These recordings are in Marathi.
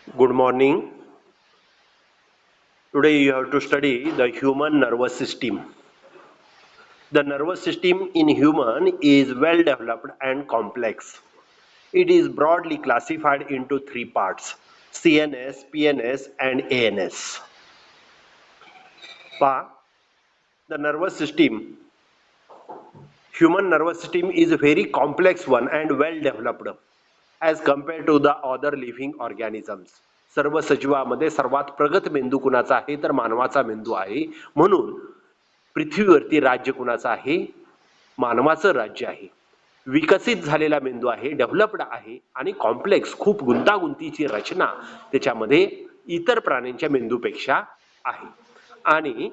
Good morning. Today you have to study the human nervous system. The nervous system in human is well developed and complex. It is broadly classified into three parts: CNS, PNS, and ANS. Pa, the nervous system, human nervous system is a very complex one and well developed as compared to the other living organisms. सर्व सजीवामध्ये सर्वात प्रगत मेंदू कुणाचा आहे तर मानवाचा मेंदू आहे. म्हणून पृथ्वीवरती राज्य कुणाचं आहे? मानवाचं राज्य आहे. विकसित झालेला मेंदू आहे, डेव्हलप्ड आहे आणि कॉम्प्लेक्स खूप गुंतागुंतीची रचना त्याच्यामध्ये इतर प्राण्यांच्या मेंदूपेक्षा आहे. आणि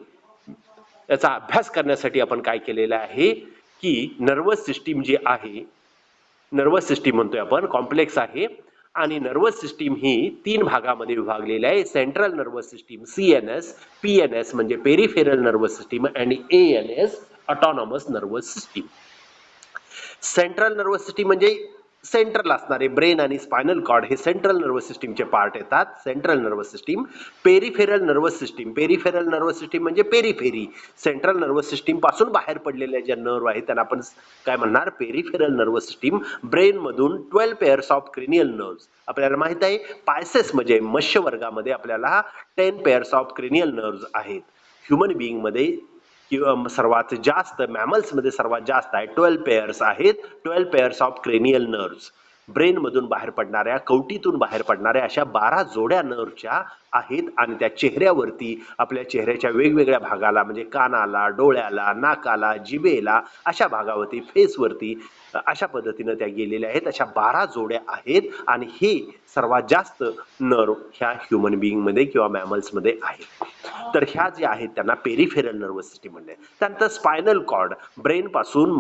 याचा अभ्यास करण्यासाठी आपण काय केलेलं आहे की नर्वस सिस्टीम जी आहे, नर्वस सिस्टीम म्हणतोय आपण, कॉम्प्लेक्स आहे आणि नर्वस सिस्टीम ही तीन भागामध्ये विभागलेली आहे: central nervous system CNS, PNS म्हणजे पेरिफेरल नर्वस सिस्टीम आणि ANS autonomous nervous system. Central nervous system म्हणजे सेंट्रल असणारे ब्रेन आणि स्पायनल कॉर्ड हे सेंट्रल नर्वस सिस्टीमचे पार्ट येतात. Central nervous system. Peripheral nervous system, peripheral nervous system म्हणजे पेरिफेरी, सेंट्रल नर्वस सिस्टीम पासून बाहेर पडलेल्या ज्या नर्व आहेत त्यांना आपण काय म्हणणार? Peripheral nervous system. ब्रेन मधून 12 पेअर्स ऑफ क्रिनियल नर्व्स. आपल्याला माहित आहे पायसेस म्हणजे मत्स्य वर्गामध्ये आपल्याला 10 पेअर्स ऑफ क्रिनियल नर्व्स आहेत. ह्युमन बिईंग मध्ये किंवा सर्वात जास्त मॅमल्स मध्ये सर्वात जास्त आहे, 12 पेअर्स आहेत. 12 pairs of cranial nerves. Brain मधून बाहेर पडणाऱ्या, कवटीतून बाहेर पडणाऱ्या अशा 12 जोड्या नर्वच्या आहेत आणि त्या चेहऱ्यावरती आपल्या चेहऱ्याच्या वेगवेगळ्या भागाला म्हणजे कानाला, डोळ्याला, नाकाला, जिभेला अशा भागावरती, फेसवरती अशा पद्धतीने त्या गेलेल्या आहेत. अशा 12 जोड्या आहेत आणि हे सर्वात जास्त नर्व ह्या ह्युमन बिईंग मध्ये किंवा मॅमल्स मध्ये आहेत. तर ह्या ज्या आहेत त्यांना पेरिफेरल नर्वस सिस्टीम म्हणले. त्यानंतर स्पायनल कॉर्ड, ब्रेन पासून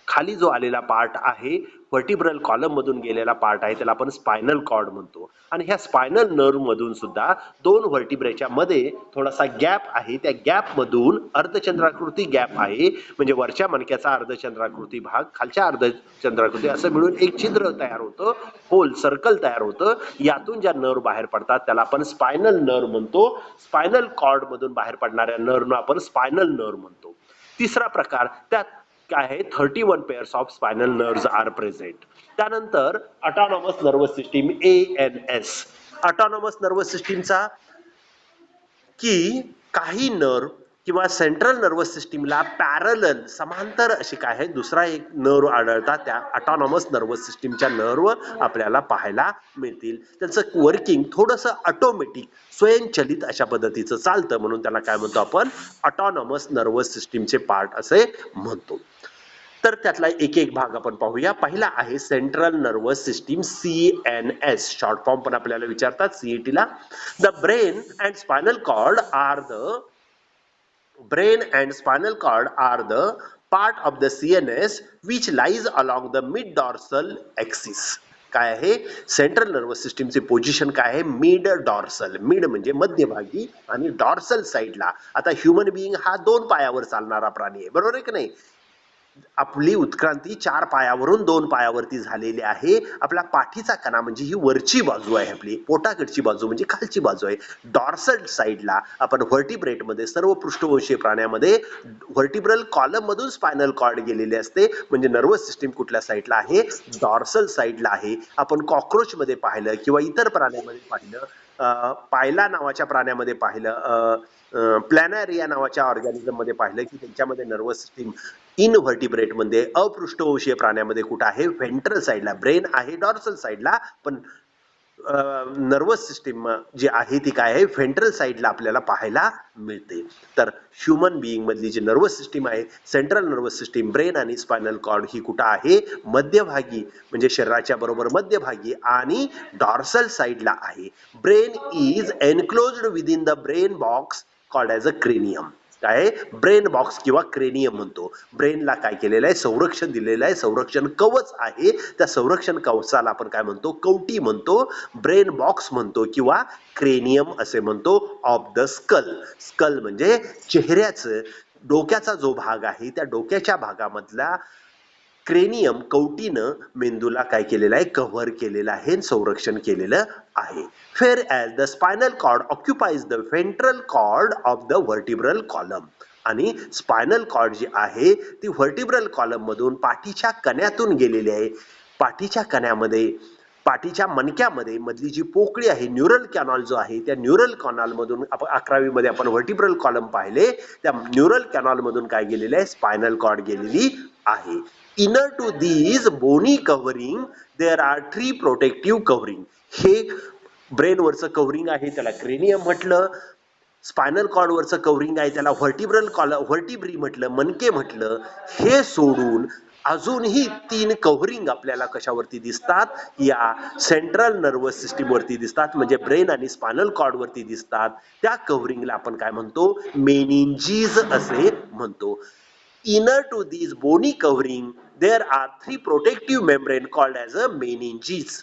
खाली जो आलेला पार्ट आहे, व्हर्टिब्रल कॉलम मधून गेलेला पार्ट आहे, त्याला आपण स्पायनल कॉर्ड म्हणतो. आणि ह्या स्पायनल नर्व मधून सुद्धा दोन व्हर्टिब्रेच्या मध्ये थोडासा गॅप आहे. त्या गॅप मधून अर्धचंद्राकृती गॅप आहे, म्हणजे वरच्या मणक्याचा अर्धचंद्राकृती भाग, खालच्या अर्धचंद्राकृती असं मिळून एक छिद्र तयार होतं, होल सर्कल तयार होतं. यातून ज्या नर्व बाहेर पडतात त्याला आपण स्पायनल नर्व म्हणतो. स्पायनल कॉर्ड मधून बाहेर पडणाऱ्या नर्वना आपण स्पायनल नर्व म्हणतो. तिसरा प्रकार, त्यात काय आहे, 31 pairs of spinal nerves are present. त्यानंतर autonomous nervous system ANS. Autonomous nervous सिस्टीमचा की काही नर्व किंवा सेंट्रल नर्वस सिस्टीमला पॅरलल समांतर असे काय आहे दुसरा एक नर्व आढळतात, त्या ऑटोनॉमस नर्वस सिस्टीमच्या नर्व आपल्याला पाहायला मिळतील. त्यांचं वर्किंग थोडंसं ऑटोमॅटिक, स्वयंचलित अशा पद्धतीचं चालतं, म्हणून त्याला काय म्हणतो आपण? ऑटोनॉमस नर्वस सिस्टीमचे पार्ट असे म्हणतो. तर त्यातला एक एक भाग आपण पाहूया. पहिला आहे central nervous system CNS. Short form पण आपल्याला विचारतात CET ला. The brain and spinal cord are the brain and spinal cord are the part of the CNS which lies along the mid dorsal axis. काय आहे? सेंट्रल नर्वस सिस्टीमचे पोझिशन काय आहे? Mid dorsal. मिड म्हणजे मध्यभागी आणि डॉर्सल साईडला. आता ह्युमन बिईंग हा 2 पायावर चालणारा प्राणी आहे, बरोबर आहे की नाही? आपली उत्क्रांती 4 पायावरून 2 पायावरती झालेली आहे. आपला पाठीचा कणा म्हणजे ही वरची बाजू आहे, आपली पोटाकडची बाजू म्हणजे खालची बाजू आहे. डॉर्सल साईडला आपण व्हर्टिब्रेट मध्ये, सर्व पृष्ठवंशीय प्राण्यामध्ये व्हर्टिब्रल कॉलम मधून स्पायनल कॉर्ड गेलेले असते, म्हणजे नर्वस सिस्टीम कुठल्या साईडला आहे? डॉर्सल साईडला आहे. आपण कॉक्रोच मध्ये पाहिलं किंवा इतर प्राण्यामध्ये पाहिलं, पायला नावाच्या प्राण्यामध्ये पाहिलं, प्लॅनॅरिया नावाच्या ऑर्गॅनिझम मध्ये पाहिलं की त्यांच्यामध्ये नर्वस सिस्टीम इनव्हर्टिब्रेट मध्ये, अपृष्ठवंशीय प्राण्यामध्ये कुठं आहे? व्हेंट्रल साईडला. ब्रेन आहे डॉर्सल साईडला, पण नर्वस सिस्टीम जी आहे ती काय आहे? व्हेंट्रल साईडला आपल्याला पाहायला मिळते. तर ह्युमन बिईंग मधली जी नर्वस सिस्टीम आहे, सेंट्रल नर्वस सिस्टीम, ब्रेन आणि स्पायनल कॉर्ड ही कुठं आहे? मध्यभागी, म्हणजे शरीराच्या बरोबर मध्यभागी आणि डॉर्सल साईडला आहे. Brain is enclosed within the brain box called as a cranium. काय? ब्रेन बॉक्स किंवा क्रेनियम म्हणतो. ब्रेनला काय केलेलं आहे? संरक्षण दिलेलं आहे, संरक्षण कवच आहे. त्या संरक्षण कवचाला आपण काय म्हणतो? कवटी म्हणतो, ब्रेन बॉक्स म्हणतो किंवा क्रेनियम असे म्हणतो. Of the skull. स्कल म्हणजे चेहऱ्याचं, डोक्याचा जो भाग आहे त्या डोक्याच्या भागामधला क्रेनियम कवटीनं मेंदूला काय केलेलं आहे, कव्हर केलेलं आहे, संरक्षण केलेलं आहे. Fair as the spinal cord occupies the ventral cord of the vertebral column. आणि स्पायनल कॉर्ड जी आहे ती व्हर्टिब्रल कॉलम मधून पाठीच्या कण्यातून गेलेली आहे. पाठीच्या कण्यामध्ये, पाठीच्या मणक्यामध्ये मधली जी पोकळी आहे, न्यूरल कॅनॉल जो आहे, त्या न्यूरल कॅनॉल मधून आपण 11वी मध्ये आपण व्हर्टिब्रल कॉलम पाहिले, त्या न्यूरल कॅनॉल मधून काय गेलेलं आहे, स्पायनल कॉर्ड गेलेली आहे. Inner to these bony covering there are 3 protective covering. हे ब्रेन वरचं कव्हरिंग आहे त्याला क्रेनियम म्हटलं. स्पायनल कॉर्ड वरचं कव्हरिंग आहे त्याला व्हर्टिब्रल कॉलम, व्हर्टिब्री म्हटलं, मणके म्हटलं. हे सोडून अजूनही 3 कव्हरिंग आपल्याला कशावरती दिसतात, या सेंट्रल नर्वस सिस्टीम वरती दिसतात, म्हणजे ब्रेन आणि स्पायनल कॉर्ड वरती दिसतात. त्या कव्हरिंगला आपण काय म्हणतो, मेनिंजीज असे म्हणतो. Inner to these bony covering there are 3 protective membrane called as a meninges.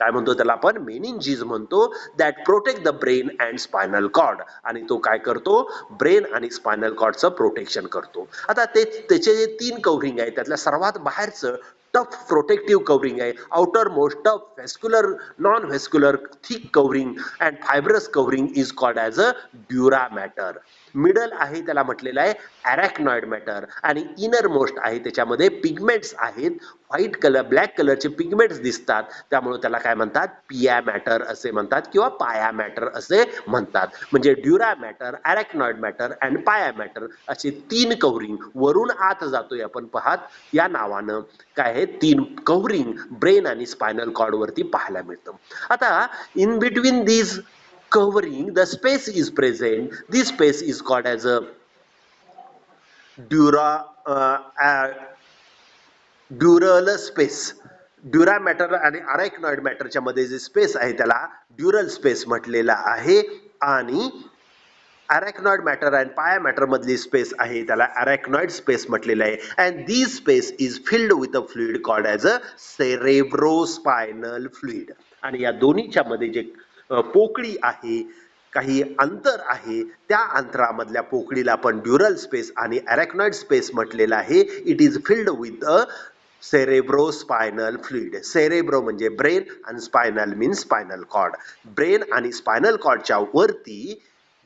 काय म्हणतो त्याला आपण, मेनिंजीज म्हणतो. That protect the brain and spinal cord. आणि तो काय करतो, ब्रेन आणि स्पायनल कॉर्डचं प्रोटेक्शन करतो. आता त्याचे जे 3 कव्हरिंग आहे त्यातल्या सर्वात बाहेरचं टफ प्रोटेक्टिव्ह कव्हरिंग आहे. Outer most tough vascular, non vascular, thick covering and fibrous covering is called as a dura mater. Middle आहे त्याला म्हटलेलं आहे अरॅक्नॉइड मॅटर. आणि इनर मोस्ट आहे त्याच्यामध्ये पिगमेंट्स आहेत, व्हाईट कलर, ब्लॅक कलरचे पिगमेंट्स दिसतात, त्यामुळे त्याला काय म्हणतात, पिया मॅटर असे म्हणतात किंवा पाया मॅटर असे म्हणतात. म्हणजे ड्युरा मॅटर, अरॅक्नॉइड मॅटर अँड पाया मॅटर असे 3 कव्हरिंग वरून आत जातोय आपण पाहत, या नावानं काय आहे 3 कव्हरिंग ब्रेन आणि स्पायनल कॉर्ड वरती पाहायला मिळतं. आता in between these covering the space is present, this space is called as a dural space. Dura mater आणि अरॅक्नॉइड मॅटरच्या मध्ये जे स्पेस आहे त्याला ड्युरल स्पेस म्हटलेला आहे. आणि अरॅक्नॉइड मॅटर आणि पाया मॅटर मधली स्पेस आहे त्याला अरॅक्नॉइड स्पेस म्हटलेलं आहे. And this space is filled with a fluid called as a cerebrospinal fluid. आणि या दोन्हीच्या मध्ये जे पोकळी आहे, काही अंतर आहे, त्या अंतरामधल्या पोकळीला आपण ड्युरल स्पेस आणि अरॅक्नॉइड स्पेस म्हटलेलं आहे. It is filled with a cerebrospinal fluid. Cerebro म्हणजे ब्रेन आणि spinal means spinal cord. Brain आणि स्पायनल कॉर्डच्या वरती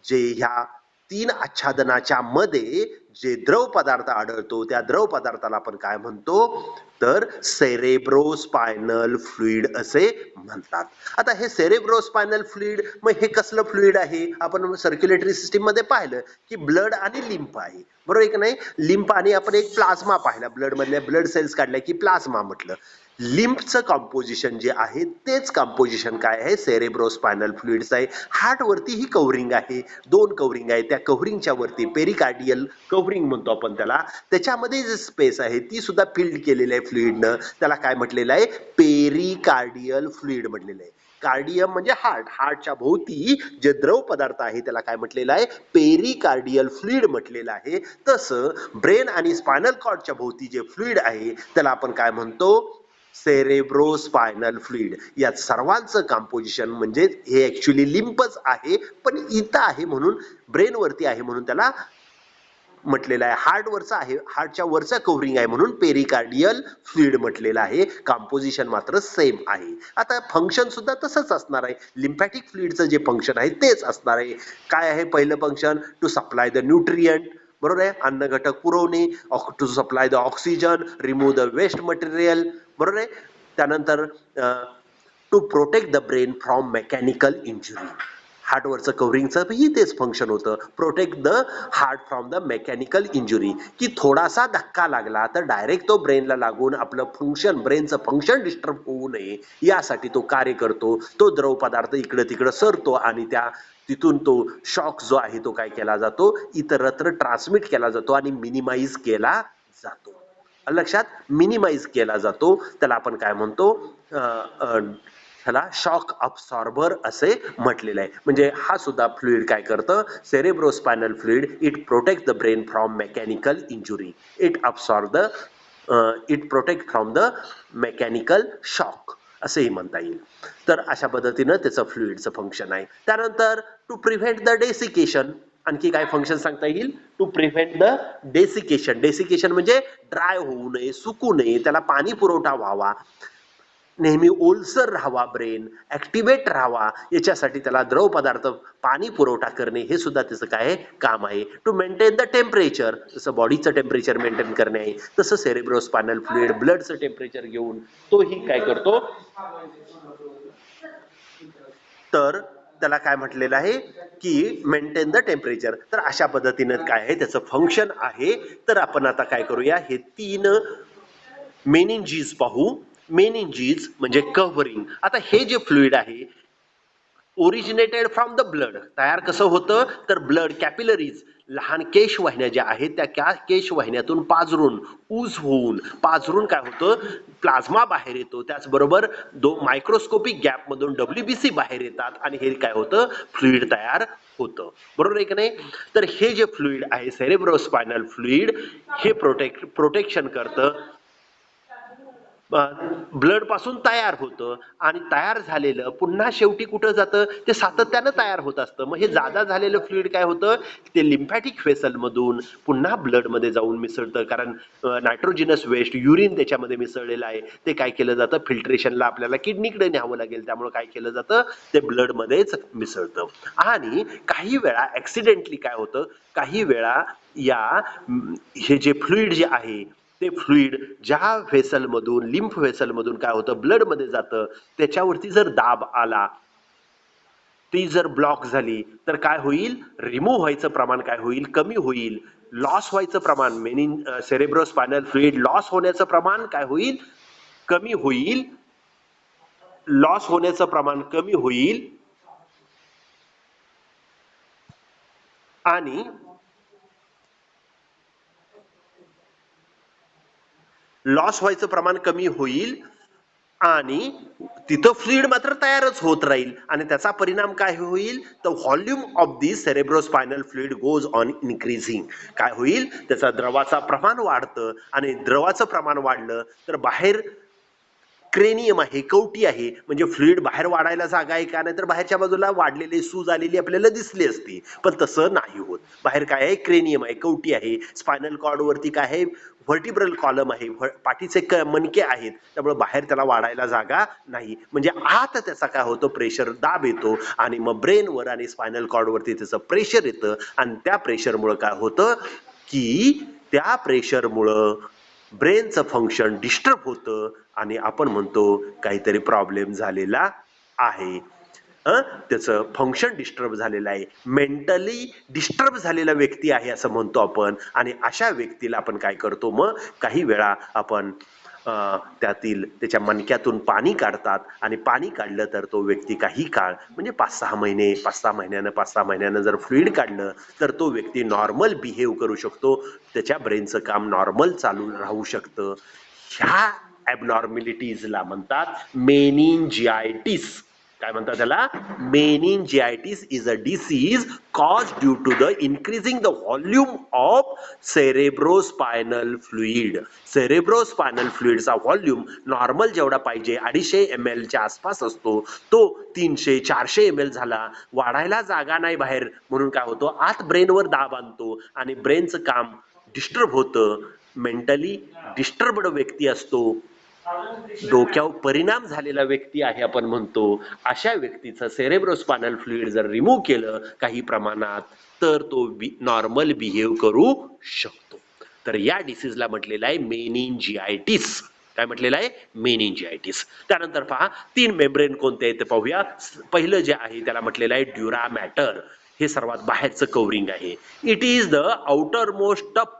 जे ह्या 3 आच्छादनाच्या मध्ये जे द्रव पदार्थ आढळतो, त्या द्रव पदार्थाला आपण काय म्हणतो, तर सेरेब्रोस्पायनल फ्लुइड असे म्हणतात. आता हे सेरेब्रोस्पायनल फ्लुइड, मग हे कसलं फ्लुइड आहे, आपण सर्क्युलेटरी सिस्टीम मध्ये पाहिलं की ब्लड आणि लिम्फ आहे, बरोबर आहे की नाही. लिम्फ आणि आपण एक प्लाझ्मा पाहिला, ब्लड मधल्या ब्लड सेल्स काढल्या की प्लाझ्मा म्हटलं. लिम्फचं कॉम्पोजिशन जे आहे तेच कॉम्पोजिशन काय आहे, सेरेब्रोस्पायनल फ्लुइडचं आहे. हार्ट वरती ही कव्हरिंग आहे, 2 कव्हरिंग आहे. त्या कव्हरिंगच्या वरती पेरिकार्डियल कव्हरिंग म्हणतो आपण त्याला, त्याच्यामध्ये जे स्पेस आहे ती सुद्धा फिल्ड केलेली आहे फ्लुइडनं. त्याला काय म्हटलेलं आहे, पेरिकार्डियल फ्लुइड म्हटलेलं आहे. कार्डियम म्हणजे हार्ट, हार्टच्या भोवती जे द्रव पदार्थ आहे त्याला काय म्हटलेलं आहे, पेरिकार्डियल फ्लुइड म्हटलेलं आहे. तसं ब्रेन आणि स्पायनल कॉर्डच्या भोवती जे फ्लुइड आहे त्याला आपण काय म्हणतो, सेरेब्रोस्पायनल फ्लुइड. या सर्वांचं कंपोजिशन म्हणजे हे ऍक्च्युली लिम्पच आहे, पण इथं आहे म्हणून, ब्रेन वरती आहे म्हणून त्याला म्हटलेलं आहे. हार्ट वरचा आहे, हार्टच्या वरचा कव्हरिंग आहे म्हणून पेरिकार्डियल फ्लुइड म्हटलेलं आहे. कंपोजिशन मात्र सेम आहे. आता फंक्शन सुद्धा तसंच असणार आहे. लिम्फॅटिक फ्लुइडचं जे फंक्शन आहे तेच असणार आहे. काय आहे पहिलं function, to supply the nutrient, बरोबर आहे, अन्न घटक पुरवणे, to supply the oxygen, remove the waste material, बरोबर आहे. त्यानंतर to protect the brain from mechanical injury. हार्टवरचं कव्हरिंगचं ही तेच फंक्शन होतं, protect the heart from the mechanical injury, की थोडासा धक्का लागला तर डायरेक्ट तो ब्रेनला लागून आपलं फंक्शन, ब्रेनचं फंक्शन डिस्टर्ब होऊ नये यासाठी तो कार्य करतो. तो द्रव पदार्थ इकडं तिकडं सरतो आणि तिथून तो शॉक जो आहे तो काय केला जातो, इतरत्र ट्रान्समिट केला जातो आणि मिनिमाइज केला जातो. लक्षात, मिनिमाइज केला जातो. त्याला आपण काय म्हणतो, ह्याला शॉक अब्सॉर्बर असे म्हटलेलं आहे. म्हणजे हा सुद्धा फ्लुइड काय करतं, cerebrospinal fluid, it protect the brain from mechanical injury, it protect from the mechanical shock असेही म्हणता येईल. तर अशा पद्धतीनं त्याचं फ्लुइडचं फंक्शन आहे. त्यानंतर टू प्रिव्हेंट द डेसिकेशन, आणखी काय फंक्शन सांगता येईल? To prevent the desiccation. Desiccation म्हणजे ड्राय होऊ नये, सुकू नये, त्याला पाणी पुरवठा व्हावा, नेहमी ओलसर राहावा, ब्रेन ऍक्टिव्हेट राहावा, याच्यासाठी त्याला द्रव पदार्थ पाणी पुरवठा करणे हे सुद्धा त्याचं काय काम आहे. टू मेंटेन द टेम्परेचर, जसं बॉडीचं टेम्परेचर मेंटेन करणे आहे तसं सेरेब्रोस्पायनल फ्लुइड ब्लडचं टेम्परेचर घेऊन तोही काय करतो, तर त्याला काय म्हटलेलं आहे की मेंटेन द टेम्परेचर. तर अशा पद्धतीनं काय आहे त्याचं फंक्शन आहे. तर आपण आता काय करूया, हे 3 मेनिंजीज पाहू. मेनिंजीज म्हणजे कव्हरिंग. आता हे जे फ्लुइड आहे ओरिजिनेटेड फ्रॉम द ब्लड, तयार कसं होतं तर ब्लड कॅपिलरीज, लहान केशवाहिन्या ज्या आहेत त्या केशवाहिन्यातून पाझरून ऊज होऊन पाझरून काय होतं प्लाझ्मा बाहेर येतो. त्याचबरोबर मायक्रोस्कोपिक गॅप मधून डब्ल्यूबीसी बाहेर येतात आणि हे काय होतं फ्लुइड तयार होतं. बरोबर आहे की नाही? तर हे जे फ्लुइड आहे सेरेब्रोस्पायनल फ्लुइड हे प्रोटेक्शन करतं, ब्लड पासून तयार होतं आणि तयार झालेलं पुन्हा शेवटी कुठं जातं, ते सातत्यानं तयार होत असतं. मग हे जादा झालेलं फ्लुइड काय होतं ते लिम्फॅटिक व्हेसल मधून पुन्हा ब्लड मध्ये जाऊन मिसळतं, कारण नायट्रोजिनस वेस्ट युरिन त्याच्यामध्ये मिसळलेलं आहे. ते काय केलं जातं फिल्ट्रेशनला आपल्याला किडनीकडे न्यावं लागेल, त्यामुळे काय केलं जातं ते ब्लड मध्येच मिसळतं. आणि काही वेळा ऍक्सिडेंटली काय होतं, काही वेळा या हे जे फ्लुइड जे आहे ते फ्लुइड ज्या व्हेसल मधून लिम्फ व्हेसल मधून काय होतं ब्लड मध्ये जातं, त्याच्यावरती जर दाब आला, ती जर ब्लॉक झाली तर काय होईल, रिमूव्ह व्हायचं प्रमाण काय होईल, कमी होईल. लॉस व्हायचं प्रमाण सेरेब्रोस्पायनल फ्लुइड लॉस होण्याचं प्रमाण काय होईल, कमी होईल. लॉस होण्याचं प्रमाण कमी होईल आणि लॉस व्हायचं प्रमाण कमी होईल आणि तिथं फ्लुइड मात्र तयारच होत राहील आणि त्याचा परिणाम काय होईल, तर volume of the cerebrospinal fluid goes on increasing. काय होईल, त्याचा द्रवाचा प्रमाण वाढतं आणि द्रवाचं प्रमाण वाढलं तर बाहेर क्रेनियम आहे, कवटी आहे, म्हणजे फ्लुइड बाहेर वाढायला जागा आहे का, नाही तर बाहेरच्या बाजूला वाढलेली सूज आलेली आपल्याला दिसली असती, पण तसं नाही होत. बाहेर काय आहे, क्रेनियम आहे, कवटी आहे. स्पायनल कॉर्ड वरती काय आहे, व्हर्टिब्रल कॉलम आहे, पाठीचे मणके आहेत, त्यामुळे बाहेर त्याला वाढायला जागा नाही. म्हणजे आत त्याचा काय होतं प्रेशर, दाब येतो आणि मग ब्रेनवर आणि स्पायनल कॉर्ड वरती त्याचं प्रेशर येतं आणि त्या प्रेशरमुळे काय होतं की त्या प्रेशरमुळं ब्रेनचं फंक्शन डिस्टर्ब होतं आणि आपण म्हणतो काहीतरी प्रॉब्लेम झालेला आहे. त्याचं फंक्शन डिस्टर्ब झालेलं आहे, मेंटली डिस्टर्ब झालेला व्यक्ती आहे असं म्हणतो आपण. आणि अशा व्यक्तीला आपण काय करतो, मग काही वेळा आपण त्यातील त्याच्या मणक्यातून पाणी काढतात आणि पाणी काढलं तर तो व्यक्ती काही काळ म्हणजे 5-6 महिने 5-6 महिन्यानं जर फ्लुइड काढलं तर तो व्यक्ती नॉर्मल बिहेव करू शकतो, त्याच्या ब्रेनचं काम नॉर्मल चालू राहू शकतं. ह्या ॲबनॉर्मॅलिटीजला म्हणतात मेनिंजायटिस. काय म्हणतात त्याला, meningitis is a disease cause due to the increasing the volume of cerebrospinal fluid. Cerebrospinal फ्लुइडचा व्हॉल्यूम नॉर्मल जेवढा पाहिजे 250 ml च्या आसपास असतो, तो 300-400 ml झाला. वाढायला जागा नाही बाहेर, म्हणून काय होतो आत ब्रेनवर दाब आणतो आणि ब्रेनचं काम डिस्टर्ब होतं. मेंटली डिस्टर्बड व्यक्ती असतो, डोक्यावर परिणाम झालेला व्यक्ती आहे आपण म्हणतो. अशा व्यक्तीचं सेरेब्रोस्पायनल फ्लुइड जर रिमूव्ह केलं काही प्रमाणात तर तो नॉर्मल बिहेव करू शकतो. तर या डिसीजला म्हटलेलं आहे मेनिंजायटिस. काय म्हटलेलं आहे, मेनिंजायटिस. त्यानंतर पहा 3 मेम्ब्रेन कोणते आहेत ते पाहूया. पहिलं जे आहे त्याला म्हटलेलं आहे ड्युरा मॅटर. हे सर्वात बाहेरचं कव्हरिंग आहे. It is the outer most tough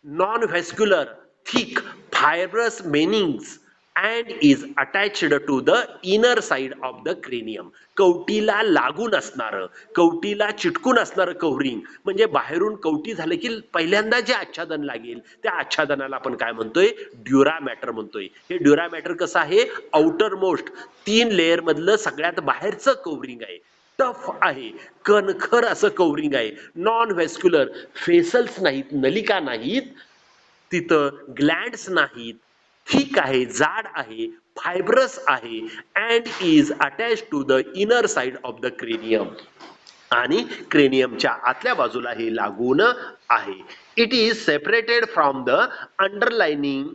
non-vascular, thick, fibrous menings and is attached to the inner side of the cranium. कवटीला लागून असणारं, कवटीला चिटकून असणारं कव्हरिंग, म्हणजे बाहेरून कवटी झालं की पहिल्यांदा जे आच्छादन लागेल त्या आच्छादनाला आपण काय म्हणतोय, ड्युरा मॅटर म्हणतोय. हे ड्युरा मॅटर कसं आहे, आउटर मोस्ट 3 लेअर मधलं सगळ्यात बाहेरचं कव्हरिंग आहे. टफ आहे, कणखर असं कव्हरिंग आहे. नॉन व्हेस्क्युलर, फेसल्स नाहीत, नलिका नाहीत, तिथं ग्लँड्स नाहीत, थिक आहे, जाड आहे, फायब्रस आहे and is attach to the inner side of the cranium. आणि क्रेनियमच्या आतल्या बाजूला हे लागून आहे. It is separated from the underlining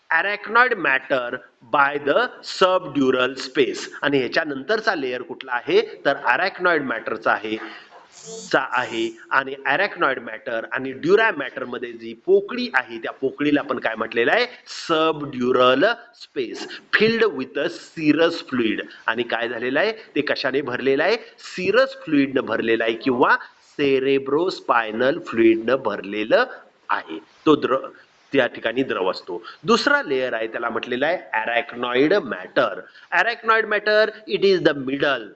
arachnoid mater by the subdural space. आणि ह्याच्यानंतरचा लेअर कुठला आहे तर अरॅक्नॉइड मॅटरचा आहे आणि अरॅक्नॉइड मॅटर आणि ड्युरा मॅटर मध्ये जी पोकळी आहे त्या पोकळीला आपण काय म्हटलेलं आहे subdural space filled with a serous fluid. आणि काय झालेलं आहे ते कशाने भरलेलं आहे सिरस फ्लुइडनं भरलेलं आहे किंवा सेरेब्रोस्पायनल फ्लुइडनं भरलेलं आहे. तो त्या ठिकाणी द्रव असतो. दुसरा लेअर आहे त्याला म्हटलेला आहे arachnoid mater. Arachnoid mater it is the middle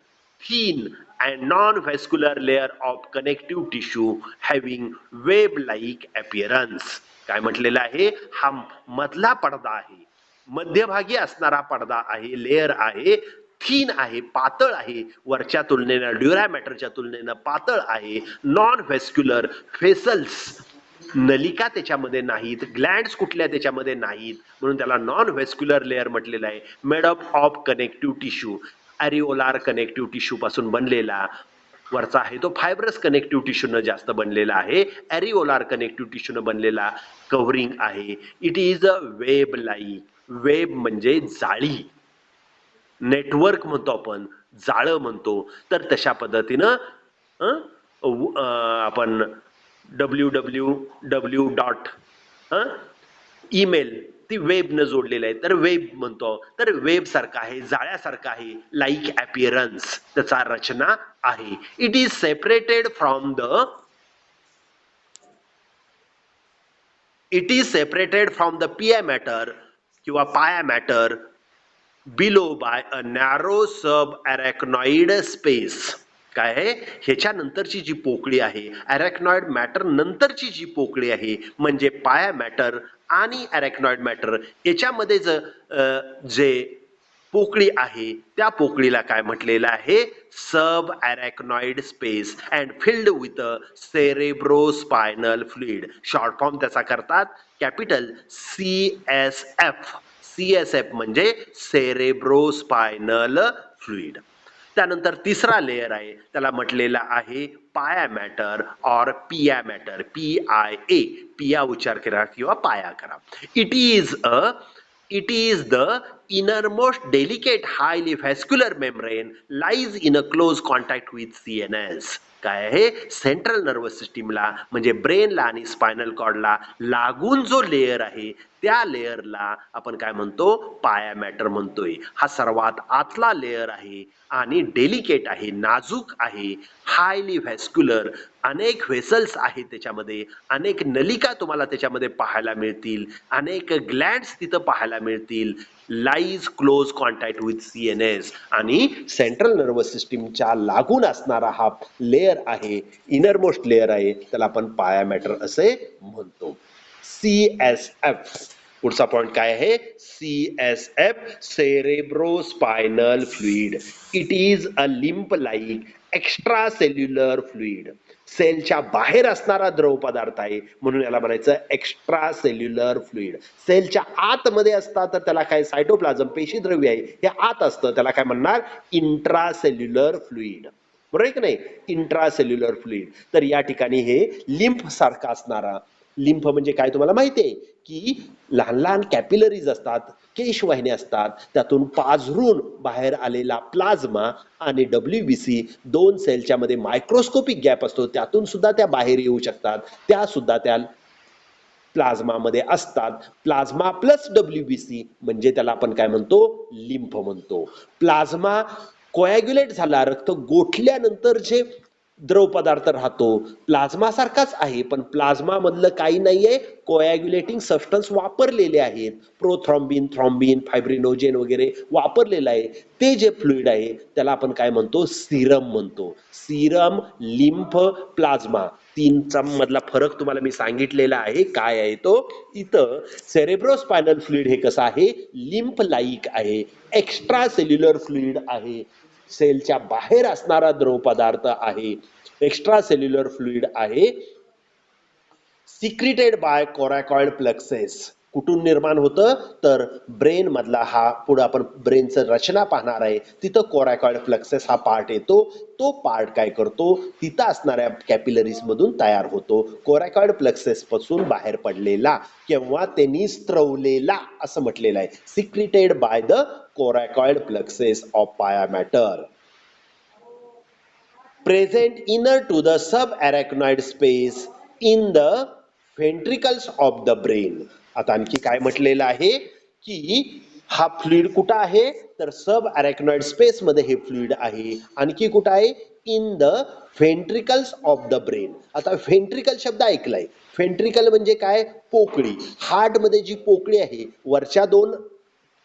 thin and non-vascular layer of connective tissue having web-like appearance. काय म्हटलेलं आहे हा मधला पडदा आहे मध्यभागी असणारा पडदा आहे लेअर आहे थीन आहे पातळ आहे वरच्या तुलनेनं ड्युरा मॅटरच्या तुलनेनं पातळ आहे नॉन व्हेस्क्युलर फेसल्स नलिका त्याच्यामध्ये नाहीत ग्लँड्स कुठल्या त्याच्यामध्ये नाहीत म्हणून त्याला नॉन व्हेस्क्युलर लेअर म्हटलेलं आहे made up of connective tissue areolar connective tissue पासून बनलेला वरचा आहे तो फायब्रस कनेक्टिव्ह टिश्यूनं जास्त बनलेला आहे अरिओलार कनेक्टिव्ह टिश्यूनं बनलेला कव्हरिंग आहे. It is a web like web म्हणजे जाळी नेटवर्क म्हणतो आपण जाळं म्हणतो तर तशा पद्धतीनं आपण www. ईमेल ती वेबनं जोडलेलं आहे तर वेब म्हणतो तर वेब सारखा आहे जाळ्यासारखा आहे लाईक अपिअरन्स त्याचा रचना आहे. It is separated from the PI matter किंवा पाया मॅटर बिलो बाय अ नॅरो सब अरॅक्नॉइड स्पेस. काय आहे ह्याच्या नंतरची जी पोकळी आहे अरॅक्नॉइड मॅटर नंतरची जी पोकळी आहे म्हणजे पाया मॅटर आणि अरॅक्नॉइड मॅटर याच्यामध्ये जे पोकळी आहे त्या पोकळीला काय म्हटलेलं आहे sub arachnoid space and filled with cerebrospinal fluid. Short form त्याचा करतात कॅपिटल CSF. CSF म्हणजे सेरेब्रोस्पायनल फ्लुइड. त्यानंतर तिसरा लेअर आहे त्याला म्हटलेला आहे पाया मॅटर और पिया मॅटर PIA पिया उच्चार करा किंवा पाया करा. It is the innermost delicate highly vascular membrane lies in a close contact with CNS. काय आहे सेंट्रल नर्वस सिस्टीमला म्हणजे ब्रेनला आणि स्पायनल कॉर्डला लागून जो लेअर आहे त्या लेअरला आपण काय म्हणतो पाया मॅटर म्हणतोय. हा सर्वात आतला लेअर आहे आणि डेलिकेट आहे नाजूक आहे हायली व्हॅस्क्युलर अनेक व्हेसल्स आहेत त्याच्यामध्ये अनेक नलिका तुम्हाला त्याच्यामध्ये पाहायला मिळतील अनेक ग्लँड्स तिथं पाहायला मिळतील lies close contact with CNS आणि सेंट्रल नर्वस सिस्टीमच्या लागून असणारा हा लेअर आहे इनरमोस्ट लेअर आहे त्याला आपण पाया मॅटर असे म्हणतो. CSF पुढचा पॉइंट काय आहे CSF cerebrospinal fluid. It is a lymph like extra cellular fluid. सेलच्या बाहेर असणारा द्रव पदार्थ आहे म्हणून याला म्हणायचं एक्स्ट्रा सेल्युलर फ्लुइड. सेलच्या आतमध्ये असतात तर त्याला काय सायटोप्लाझम पेशीद्रव्य आहे हे आत असतं त्याला काय म्हणणार इंट्रा सेल्युलर फ्लुइड. बरोबर आहे की नाही इंट्रा सेल्युलर फ्लुइड. तर या ठिकाणी हे लिम्फ सारखा असणारा लिम्फ म्हणजे काय तुम्हाला माहिती आहे की लहान लहान कॅपिलरीज असतात केशवाहिन्या असतात त्यातून पाझरून बाहेर आलेला प्लाझ्मा आणि WBC दोन सेलच्या मध्ये मायक्रोस्कोपिक गॅप असतो त्यातून सुद्धा त्या बाहेर येऊ शकतात त्या सुद्धा त्या प्लाझ्मा मध्ये असतात. प्लाझ्मा प्लस WBC म्हणजे त्याला आपण काय म्हणतो लिम्फ म्हणतो. प्लाझ्मा कोॲग्युलेट झाला रक्त गोठल्यानंतर जे द्रव पदार्थ राहतो प्लाझ्मा सारखाच आहे पण प्लाझ्मा मधलं काही नाहीये कोॲग्युलेटिंग सबस्टन्स वापरलेले आहेत प्रोथ्रॉम्बिन थ्रॉम्बिन फायब्रिनोजेन वगैरे वापरलेलं आहे ते जे फ्लुइड आहे त्याला आपण काय म्हणतो सीरम म्हणतो. सीरम लिम्फ प्लाझ्मा तीनचा मधला फरक तुम्हाला मी सांगितलेला आहे काय आहे तो इथं सेरेब्रोस्पायनल फ्लुइड हे कसं आहे लिम्फ लाईक आहे एक्स्ट्रा सेल्युलर फ्लुइड आहे सेलच्या बाहेर असणारा द्रव पदार्थ आहे एक्स्ट्रा सेल्युलर फ्लुइड आहे सिक्रिटेड बाय कोरॅकॉइड प्लक्सेस. कुठून निर्माण होतं तर ब्रेन मधला हा पुढे आपण ब्रेनचं रचना पाहणार आहे तिथं कोरॅकॉइड प्लक्सस हा पार्ट येतो तो पार्ट काय करतो तिथं असणाऱ्या कॅपिलरीज मधून तयार होतो कोरॅकॉइड प्लक्सस पासून बाहेर पडलेला किंवा त्यांनी स्त्रवलेला असं म्हटलेलं आहे सिक्रिटेड बाय द कोरॅकॉइड प्लक्सस ऑफ पाया matter present inner to the subarachnoid space in the ventricles of the brain. आता आणखी काय म्हटलेलं आहे की हा फ्लुइड कुठं आहे तर सब अरेक्नॉइड स्पेस मध्ये हे फ्लुइड आहे आणखी कुठं आहे in the ventricles of the brain. आता व्हेंट्रिकल शब्द ऐकलाय व्हेंट्रिकल म्हणजे काय पोकळी हार्ट मध्ये जी पोकळी आहे वरच्या दोन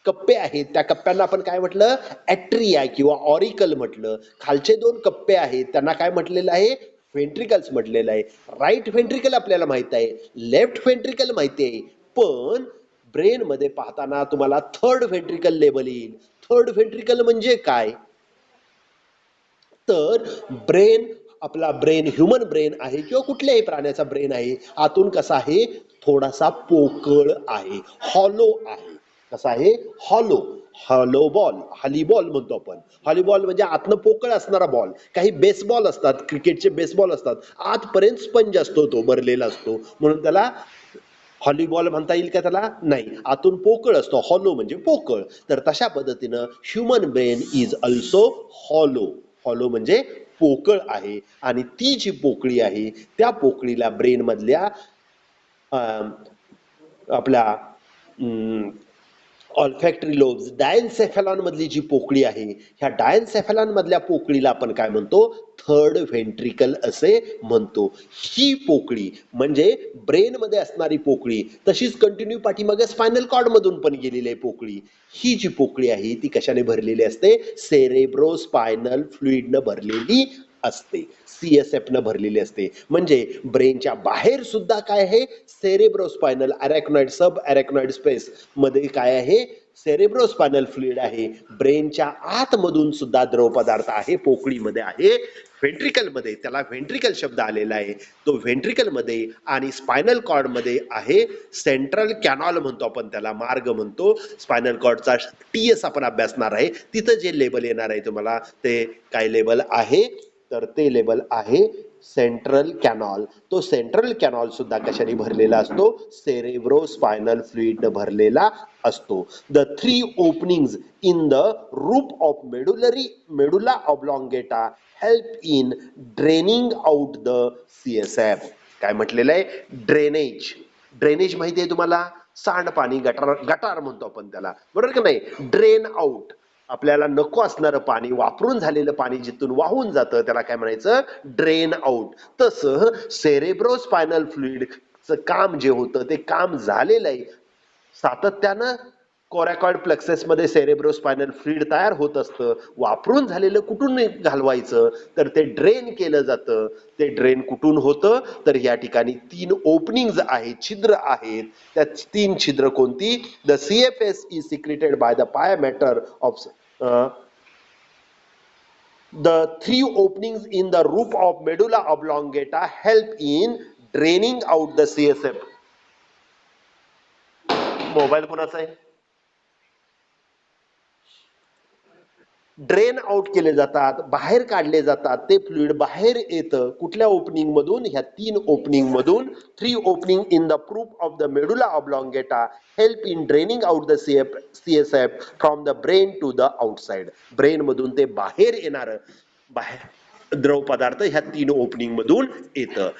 कप्पे आहेत त्या कप्प्यांना आपण काय म्हटलं ॲट्रिया किंवा ऑरिकल म्हटलं खालचे दोन कप्पे आहेत त्यांना काय म्हटलेलं आहे व्हेंट्रिकल्स म्हटलेलं आहे राईट व्हेंट्रिकल आपल्याला माहित आहे लेफ्ट व्हेंट्रिकल माहिती आहे पण ब्रेन मध्ये पाहताना तुम्हाला थर्ड व्हेंट्रिकल लेबल येईल थर्ड व्हेंट्रिकल म्हणजे काय तर ब्रेन आपला ब्रेन ह्युमन ब्रेन आहे किंवा कुठल्याही प्राण्याचा ब्रेन आहे आतून कसा आहे थोडासा पोकळ आहे हॉलो आहे कसा आहे हॉलो हॉलो बॉल हॉलीबॉल म्हणतो आपण हॉलीबॉल म्हणजे आतनं पोकळ असणारा बॉल काही बेसबॉल असतात क्रिकेटचे बेसबॉल असतात आतपर्यंत स्पंज असतो तो भरलेला असतो म्हणून त्याला हॉलीबॉल म्हणता येईल का त्याला नाही आतून पोकळ असतो हॉलो म्हणजे पोकळ तर तशा पद्धतीनं human brain is also hollow hollow म्हणजे पोकळ आहे आणि ती जी पोकळी आहे त्या पोकळीला ब्रेन मधल्या आपल्या ऑल्फॅक्टरी लोब्स डायनसेफॅलॉन मधली जी पोकळी आहे ह्या डायनसेफॅलॉन मधल्या पोकळीला आपण काय म्हणतो थर्ड व्हेंट्रिकल असे म्हणतो ही पोकळी म्हणजे ब्रेन मध्ये असणारी पोकळी तशीच कंटिन्यू पाठीमागे स्पायनल कॉर्ड मधून पण गेलेली आहे पोकळी ही जी पोकळी आहे ती कशाने भरलेली असते सेरेब्रो स्पायनल फ्लुइडनं भरलेली असते सीएसएफ न भरलेली असते म्हणजे ब्रेनच्या बाहेर सुद्धा काय आहे सेरेब्रोस्पायनल अरेक्नॉइड सब अरेक्नॉइड स्पेस मध्ये काय आहे सेरेब्रोस्पायनल फ्लुइड आहे ब्रेनच्या आतमधून सुद्धा द्रव पदार्थ आहे पोकळीमध्ये आहे व्हेंट्रिकल मध्ये त्याला व्हेंट्रिकल शब्द आलेला आहे तो व्हेंट्रिकल मध्ये आणि स्पायनल कॉर्ड मध्ये आहे सेंट्रल कॅनॉल म्हणतो आपण त्याला मार्ग म्हणतो स्पायनल कॉर्डचा टीएस आपण अभ्यासणार आहे तिथं जे लेबल येणार आहे तुम्हाला ते काय लेबल आहे तर ते लेबल आहे सेंट्रल कॅनॉल तो सेंट्रल कॅनॉल सुद्धा कशाने भरलेला असतो सेरेब्रो स्पायनल फ्लुइड न भरलेला असतो the three openings in the roof of medulla oblongata help in draining out the CSF काय म्हटलेलं आहे ड्रेनेज ड्रेनेज माहिती आहे तुम्हाला सांडपाणी गटार गटार म्हणतो आपण त्याला बरोबर की नाही ड्रेन आउट आपल्याला नको असणारं पाणी वापरून झालेलं पाणी जिथून वाहून जातं त्याला काय म्हणायचं ड्रेन आउट तसं सेरेब्रोस्पायनल फ्लुइडचं काम जे होतं ते काम झालेलं आहे सातत्यानं कोरॅकॉइड प्लेक्सस मध्ये सेरेब्रोस्पायनल फ्लुइड तयार होत असतं वापरून झालेलं कुठून घालवायचं तर ते ड्रेन केलं जातं ते ड्रेन कुठून होतं तर या ठिकाणी तीन ओपनिंग्स आहेत छिद्र आहेत त्या तीन छिद्र कोणती the CFS is secreted by the pia mater of the three openings in the roof of medulla oblongata help in draining out the CSF. Mobile कोणाचा आहे ड्रेन आउट केले जातात बाहेर काढले जातात ते फ्लुइड बाहेर येतं कुठल्या ओपनिंग मधून ह्या तीन ओपनिंग मधून three opening in the roof of the medulla oblongata help in draining out the CSF from the brain to the outside brain मधून ते बाहेर येणार बाहेर द्रव पदार्थ ह्या तीन ओपनिंग मधून येतं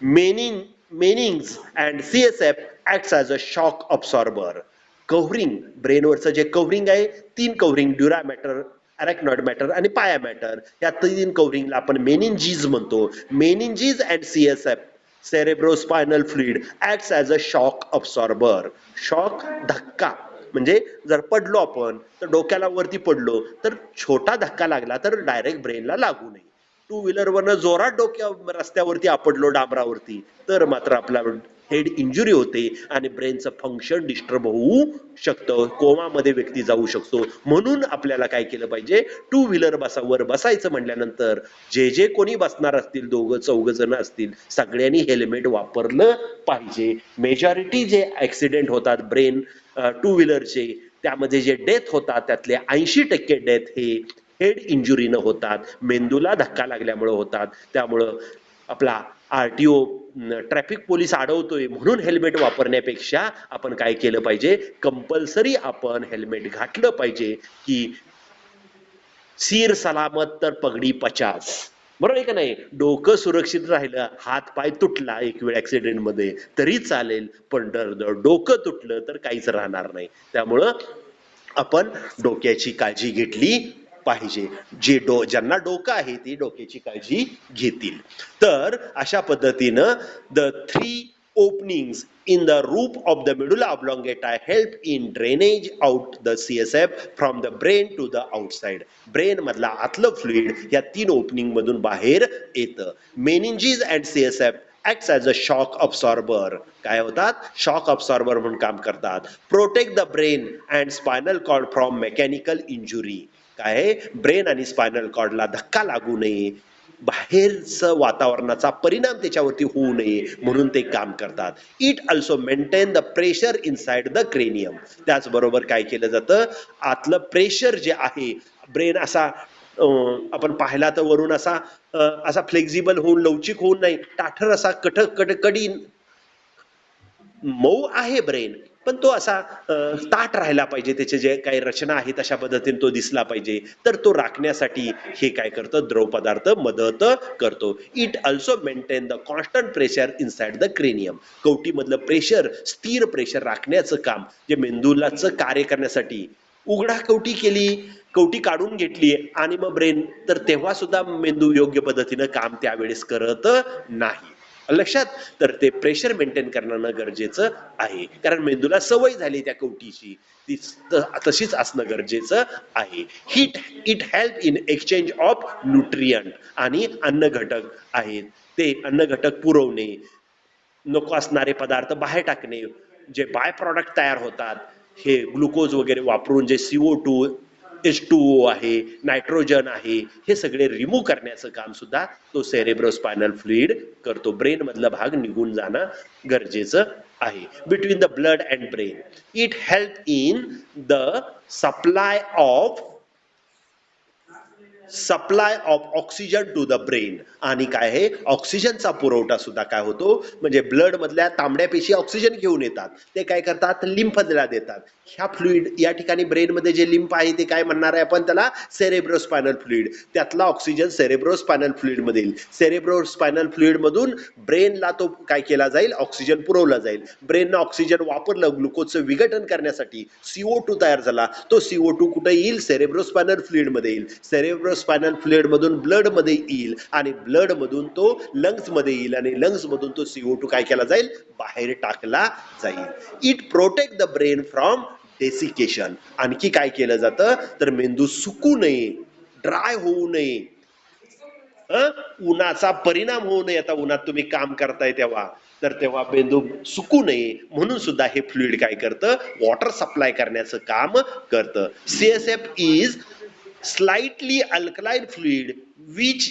meninges and CSF acts as a shock absorber covering ब्रेनवरचं जे कव्हरिंग आहे तीन covering dura mater arachnoid mater आणि पाया मॅटर या तीन कव्हरिंगला आपण मेनिंजीज म्हणतो meninges and CSF cerebrospinal fluid acts as a shock absorber shock धक्का म्हणजे जर पडलो आपण तर डोक्याला वरती पडलो तर छोटा धक्का लागला तर डायरेक्ट ब्रेनला लागू नये टू व्हीलर वरनं जोरात डोक्या रस्त्यावरती आपडलो डांबरावरती तर मात्र आपला हेड इंजुरी होते आणि ब्रेनचं फंक्शन डिस्टर्ब होऊ शकतं, कोमामध्ये व्यक्ती जाऊ शकतो. म्हणून आपल्याला काय केलं पाहिजे, टू व्हीलर वर बसायचं म्हटल्यानंतर जे कोणी बसणार असतील, दोघं चौघ जण असतील, सगळ्यांनी हेल्मेट वापरलं पाहिजे. मेजॉरिटी जे ऍक्सिडेंट होतात ब्रेन टू व्हीलरचे, त्यामध्ये जे डेथ होतात त्यातले 80% डेथ हे हेड इंजुरीनं होतात, मेंदूला धक्का लागल्यामुळे होतात. त्यामुळं आपला आरटीओ ट्रॅफिक पोलीस अडवतोय म्हणून हेल्मेट वापरण्यापेक्षा आपण काय केलं पाहिजे, कंपल्सरी आपण हेल्मेट घातलं पाहिजे. की सिर सलामत तर पगडी 50, बरोबर आहे का नाही. डोकं सुरक्षित राहिलं, हात पाय तुटला एक वेळ ऍक्सिडेंट मध्ये तरी चालेल, पण डोकं तुटलं तर काहीच राहणार नाही. त्यामुळं आपण डोक्याची काळजी घेतली पाहिजे. ज्यांना डोकं आहे ती डोक्याची काळजी घेतील. तर अशा पद्धतीनं the 3 openings in the roof of the medulla oblongata help in drainage out the CSF from the brain to the outside. Brain मधला आतलं फ्लुइड या 3 ओपनिंग मधून बाहेर येतं. Meninges and CSF acts as a shock absorber. काय होतात, शॉक अब्सॉर्बर म्हणून काम करतात. Protect the brain and spinal cord from mechanical injury. काय, ब्रेन आणि स्पायनल कॉर्डला धक्का लागू नये, बाहेरचं वातावरणाचा परिणाम त्याच्यावरती होऊ नये म्हणून ते काम करतात. It also maintain the pressure inside the cranium. त्याचबरोबर काय केलं जातं, आतलं प्रेशर जे आहे, ब्रेन असा आपण पाहिला तर वरून असा असा फ्लेक्झिबल होऊन लवचिक होऊन नाही, ताठर असा कडी मऊ आहे ब्रेन, पण तो असा ताट राहायला पाहिजे, त्याचे जे काही रचना आहे तशा पद्धतीने तो दिसला पाहिजे. तर तो राखण्यासाठी हे काय करतं, द्रव पदार्थ मदत करतो. It also maintain the constant pressure inside the cranium. कवटीमधलं प्रेशर, स्थिर प्रेशर राखण्याचं काम जे मेंदूलाचं कार्य करण्यासाठी, उघडा कवटी केली, कवटी काढून घेतली आणि मग ब्रेन, तर तेव्हा सुद्धा मेंदू योग्य पद्धतीनं काम त्यावेळेस करत नाही. लक्षात. तर ते प्रेशर मेंटेन करणं गरजेचं आहे, कारण मेंदूला सवय झाली त्या कवटीची, ती तशीच असणं गरजेचं आहे. It help in exchange of nutrient. आणि अन्न घटक आहेत ते अन्न घटक पुरवणे, नको असणारे पदार्थ बाहेर टाकणे, जे बाय प्रॉडक्ट तयार होतात, हे ग्लुकोज वगैरे वापरून जे CO2 H2O आहे, नायट्रोजन आहे, हे सगळे रिमूव्ह करण्याचं काम सुद्धा तो सेरेब्रोस्पायनल फ्लुइड करतो. ब्रेन मधला भाग निघून जाणं गरजेचं आहे. Between the blood and brain it help in the supply of oxygen two the brain. आणि काय आहे, ऑक्सिजनचा पुरवठा सुद्धा काय होतो, म्हणजे ब्लड मधल्या तांबड्या पेशी ऑक्सिजन घेऊन येतात, ते काय करतात, लिम्फला देतात. ह्या फ्लुइड या ठिकाणी ब्रेन मध्ये जे लिम्फ आहे ते काय म्हणणार आहे आपण त्याला, सेरेब्रोस्पायनल फ्लुइड. त्यातला ऑक्सिजन सेरेब्रोस्पायनल फ्लुइड मध्ये येईल. सेरेब्रोस्पायनल फ्लुइड मधून ब्रेनला तो काय केला जाईल, ऑक्सिजन पुरवला जाईल. ब्रेननं ऑक्सिजन वापरलं ग्लुकोजचं विघटन करण्यासाठी, CO2 तयार झाला, तो CO2 कुठे येईल, सेरेब्रोस्पायनल फ्लुइड मध्ये येईल. सेरेब्रोस्पायनल फ्लुइड मधून ब्लड मध्ये येईल आणि ब्लड मधून तो लंग्स मध्ये येईल आणि लंग्स मधून तो CO2 काय केला जाईल, बाहेर टाकला जाईल. It protect the brain from desiccation. आणखी काय केलं जातं, तर मेंदू सुकू नये, ड्राय होऊ नये, उन्हाचा परिणाम होऊ नये. आता उन्हात तुम्ही काम करताय तेव्हा, तर तेव्हा मेंदू सुकू नये म्हणून सुद्धा हे फ्लुइड काय करतं, वॉटर सप्लाय करण्याचं काम करतं. CSF is slightly alkaline fluid which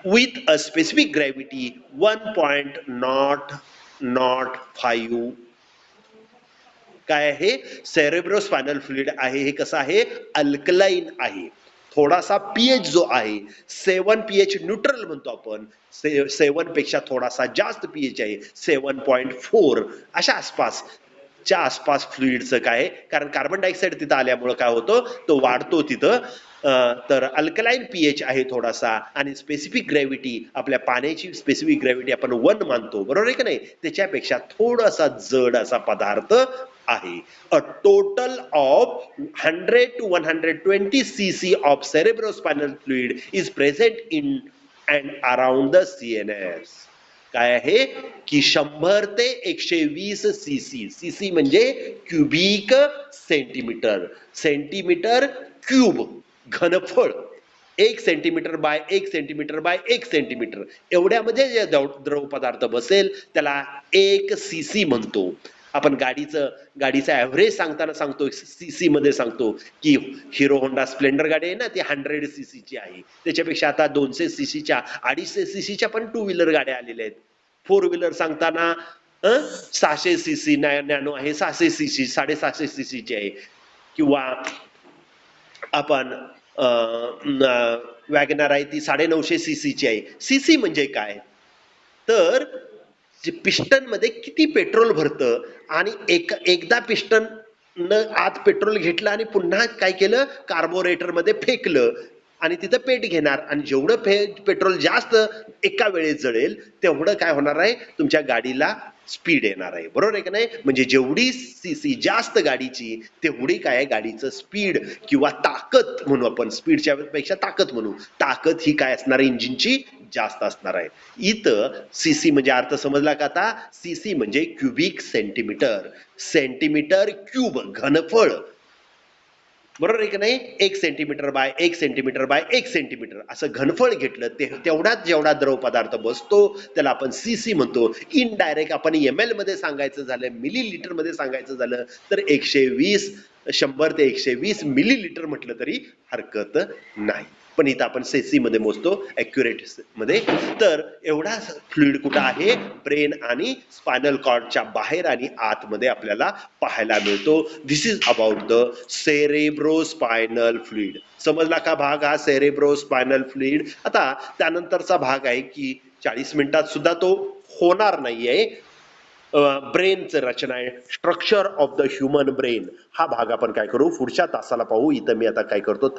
with a specific gravity 1.005. काय आहे, सेरेब्रोस्पायनल फ्लुइड आहे, हे कसं आहे, अल्कलाइन आहे. थोडासा पीएच जो आहे 7 pH न्यूट्रल म्हणतो आपण, 7 पेक्षा थोडासा जास्त पीएच आहे, 7.4 अशा आसपास च्या आसपास फ्लुइडचं काय, कारण कार्बन डायऑक्साईड तिथं आल्यामुळे काय होतं, तो वाढतो तिथं. तर अल्कलाइन पीएच आहे थोडासा, आणि स्पेसिफिक ग्रॅव्हिटी, आपल्या पाण्याची स्पेसिफिक ग्रॅव्हिटी आपण 1 मानतो, बरोबर आहे की नाही, त्याच्यापेक्षा थोडासा जड असा पदार्थ आहे. A total of 100 to 120 cc of cerebrospinal fluid is present in and around the CNS. काय आहे की 100 ते 120 cc, सीसी म्हणजे क्युबिक सेंटीमीटर, सेंटीमीटर क्यूब, घनफळ 1 centimetre by 1 centimetre by 1 centimetre एवढ्यामध्ये जे द्रव पदार्थ बसेल त्याला 1 cc म्हणतो. आपण गाडीचा ऍव्हरेज सांगताना सांगतो सीसी मध्ये सांगतो की हिरो होंडा स्प्लेंडर गाडी आहे ना ती 100 cc ची आहे. त्याच्यापेक्षा आता 200 cc च्या 250 cc च्या पण टू व्हीलर गाड्या आलेल्या आहेत. फोर व्हीलर सांगताना 600 cc नॅनो आहे, 600 cc 750 cc ची आहे. किंवा आपण वॅगनर आहे ती 950 cc ची आहे. सीसी म्हणजे काय तर जे पिस्टन मध्ये किती पेट्रोल भरतं आणि एकदा पिस्टन न आत पेट्रोल घेतलं आणि पुन्हा काय केलं कार्बोरेटर मध्ये फेकलं आणि तिथं पेट घेणार आणि जेवढं पेट्रोल जास्त एका वेळेत जळेल तेवढं काय होणार आहे तुमच्या गाडीला स्पीड येणार आहे. बरोबर आहे का नाही. म्हणजे जेवढी सीसी जास्त गाडीची तेवढी काय आहे गाडीचं स्पीड किंवा ताकद म्हणू आपण स्पीडच्या पेक्षा ताकद म्हणू. ताकद ही काय असणार आहे इंजिनची जास्त असणार आहे. इथं सीसी म्हणजे अर्थ समजला का आता. सीसी म्हणजे क्युबिक सेंटीमीटर. सेंटीमीटर क्यूब घनफळ. बरोबर आहे की नाही. 1 centimetre by 1 centimetre by 1 centimetre असं घनफळ घेतलं तेवढाच जेवढा द्रव पदार्थ बसतो त्याला आपण सीसी म्हणतो. इनडायरेक्ट आपण ml मध्ये सांगायचं झालं मिलीलीटर मध्ये सांगायचं झालं तर 100 ते 120 मिलीलीटर म्हटलं तरी हरकत नाही. पण इथं आपण सीसी मध्ये मोजतो ऍक्युरेट मध्ये. तर एवढा फ्लुइड कुठं आहे ब्रेन आणि स्पायनल कॉर्डच्या बाहेर आणि आतमध्ये आपल्याला पाहायला मिळतो. This is about the cerebrospinal fluid. समजला का भाग हा सेरेब्रो स्पायनल फ्लुइड. आता त्यानंतरचा भाग आहे की 40 मिनिटात सुद्धा तो होणार नाहीये. ब्रेनचं रचना आहे structure of the human brain. हा भाग आपण काय करू पुढच्या तासाला पाहू. इथं मी आता काय करतो